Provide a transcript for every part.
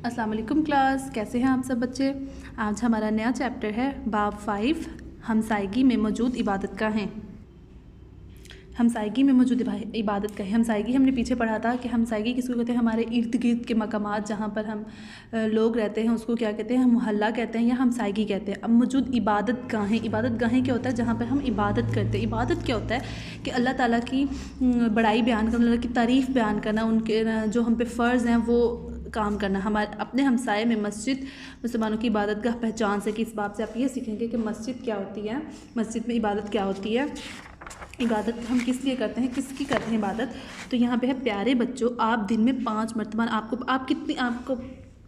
अस्सलाम वालेकुम क्लास, कैसे हैं आप सब बच्चे। आज हमारा नया चैप्टर है बाब 5 हमसायगी में मौजूद इबादत का है। हमसायगी में मौजूद इबादत का है। हमसायगी हमने पीछे पढ़ा था कि हमसायगी किसको कहते हैं, हमारे इर्द गिर्द के मकामात जहाँ पर हम लोग रहते हैं उसको क्या कहते हैं, हम मोहल्ला कहते हैं या हमसायगी कहते हैं। अब मौजूद इबादत गाहें, इबादत गाहें क्या होता है, जहाँ पर हम इबादत करते हैं। इबादत क्या होता है कि अल्लाह ताला की बड़ाई बयान करना, अल्लाह की तारीफ़ बयान करना, उनके जो हम पे फ़र्ज़ हैं वो काम करना। हमारे अपने हमसाए में मस्जिद मुसलमानों की इबादत गाह पहचान से कि इस बात से आप ये सीखेंगे कि मस्जिद क्या होती है, मस्जिद में इबादत क्या होती है, इबादत हम किस लिए करते हैं, किसकी करते हैं इबादत। तो यहाँ पे है प्यारे बच्चों, आप दिन में 5 मरतबा आपको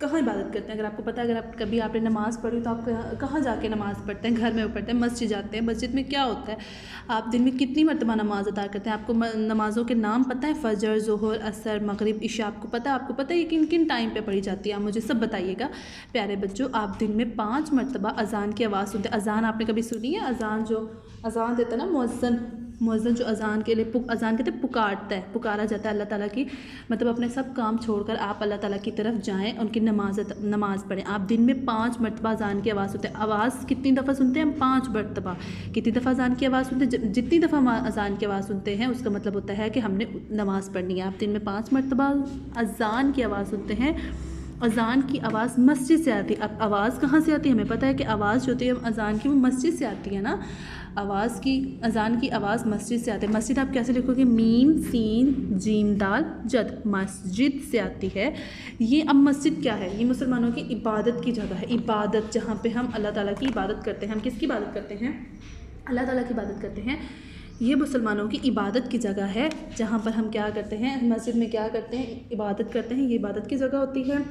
कहाँ इबादत करते हैं। अगर आपको पता है, अगर आप कभी आपने नमाज़ पढ़ी तो आप कहाँ जाके नमाज़ पढ़ते हैं, घर में पढ़ते हैं, मस्जिद जाते हैं। मस्जिद में क्या होता है, आप दिन में कितनी मरतबा नमाज़ अदा करते हैं। आपको नमाज़ों के नाम पता है, फ़जर, ज़ोहर, असर, मगरिब, इशा, आपको पता है ये किन किन टाइम पे पढ़ी जाती है। आप मुझे सब बताइएगा। प्यारे बच्चों, आप दिन में 5 मरतबा अज़ान की आवाज़ सुनते हैं। अज़ान आपने कभी सुनी है? अज़ान जो अज़ान देता है ना मुअज़्ज़िन जो अज़ान के लिए अज़ान कहते हैं, पुकारता है, पुकारा जाता है अल्लाह ताला की, मतलब अपने सब काम छोड़कर आप अल्लाह ताला की तरफ जाएं, उनकी नमाज़ पढ़ें। आप दिन में 5 मरतबा अज़ान की आवाज़ सुनते हैं। आवाज़ कितनी दफ़ा सुनते हैं हम? 5 मरतबा। कितनी दफ़ा अज़ान की आवाज़ सुनते हैं? जितनी दफ़ा हम अज़ान की आवाज़ सुनते हैं उसका मतलब होता है कि हमने नमाज़ पढ़नी है। आप दिन में 5 मरतबा अज़ान की आवाज़ सुनते हैं। अज़ान की आवाज़ मस्जिद से आती है। अब आवाज़ कहाँ से आती है? हमें पता है कि आवाज़ जो होती है अज़ान की वो मस्जिद से आती है ना। अज़ान की आवाज़ मस्जिद से आती है। मस्जिद आप कैसे लिखोगे? मीम सीन जीम दाल जद, मस्जिद से आती है ये। अब मस्जिद क्या है? ये मुसलमानों की इबादत की जगह है। इबादत जहाँ पे हम अल्लाह ताला की इबादत करते हैं। हम किसकी इबादत करते हैं? अल्लाह ताला की इबादत करते हैं। ये मुसलमानों की इबादत की जगह है, जहाँ पर हम क्या करते हैं, मस्जिद में क्या करते हैं, इबादत करते हैं। ये इबादत की जगह होती है।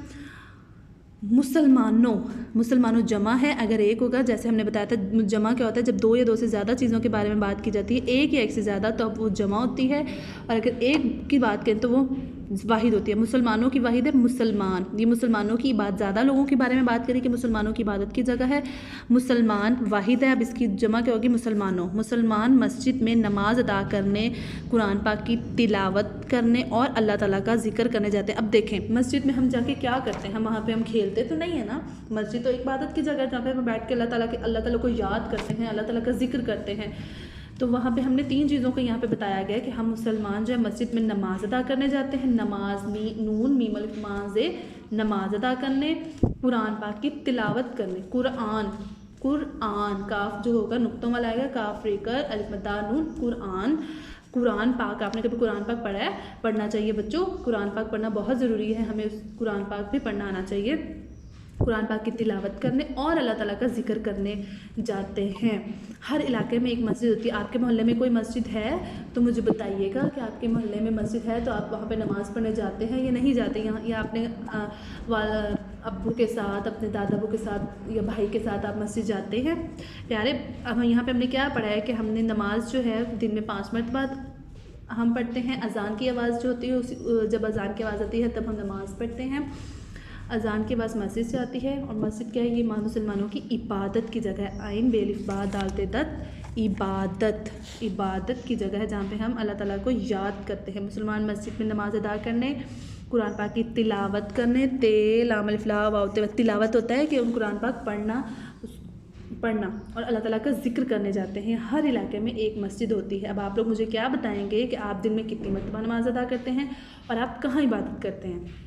मुसलमानों जमा है, अगर एक होगा, जैसे हमने बताया था जमा क्या होता है, जब 2 या 2 से ज़्यादा चीज़ों के बारे में बात की जाती है, एक या एक से ज़्यादा, तो अब वो जमा होती है। और अगर एक की बात करें तो वो वाहिद होती है। मुसलमानों की वाहिद है मुसलमान। ये मुसलमानों की इबादत, ज़्यादा लोगों के बारे में बात करें कि मुसलमानों की इबादत की जगह है। मुसलमान वाहिद है, अब इसकी जमा क्या होगी? मुसलमान मस्जिद में नमाज अदा करने, कुरान पाक की तिलावत करने और अल्लाह ताला का जिक्र करने जाते हैं। अब देखें, मस्जिद में हम जाके क्या करते हैं? हम वहाँ पे हम खेलते तो नहीं है ना। मस्जिद तो इबादत की जगह है जहाँ पे हम बैठ के अल्लाह ताला को याद करते हैं, अल्लाह ताला का जिक्र करते हैं। तो वहाँ पे हमने 3 चीज़ों को यहाँ पे बताया गया कि हम मुसलमान जो है मस्जिद में नमाज अदा करने जाते हैं। नमाज नून मीम अलिफ माज़े, नमाज अदा करने, कुरान पाक की तिलावत करने। कुरान काफ जो होगा नुक्तों वाला आएगा, काफ रेकर अलिफ मद्दा नून, कुरान पाक। आपने कभी कुरान पाक पढ़ा है? पढ़ना चाहिए बच्चों, कुरान पाक पढ़ना बहुत ज़रूरी है। हमें कुरान पाक भी पढ़ना आना चाहिए। कुरान पाक की तिलावत करने और अल्लाह ताला का जिक्र करने जाते हैं। हर इलाके में एक मस्जिद होती है। आपके मोहल्ले में कोई मस्जिद है तो मुझे बताइएगा कि आपके मोहल्ले में मस्जिद है, तो आप वहाँ पे नमाज़ पढ़ने जाते हैं या नहीं जाते। यहाँ या आपने अब्बू के साथ, अपने दादाबू के साथ या भाई के साथ आप मस्जिद जाते हैं। प्यारे, अब यहाँ पे हमने क्या पढ़ा है कि हमने नमाज जो है दिन में 5 मरतबा हम पढ़ते हैं। अज़ान की आवाज़ जो होती है, जब अज़ान की आवाज़ आती है तब हम नमाज़ पढ़ते हैं। अज़ान के बाद मस्जिद से आती है। और मस्जिद क्या है? ये मुसलमानों की इबादत की जगह है। आइन बेलिफ बा डालते दत, इबादत की जगह है जहाँ पे हम अल्लाह ताला को याद करते हैं। मुसलमान मस्जिद में नमाज अदा करने, कुरान पाक की तिलावत करने, तिलावत होता है कि कुरान पाक पढ़ना और अल्लाह ताला का जिक्र करने जाते हैं। हर इलाके में एक मस्जिद होती है। अब आप लोग मुझे क्या बताएंगे कि आप दिन में कितनी मरतबा नमाज अदा करते हैं और आप कहाँ इबादत करते हैं।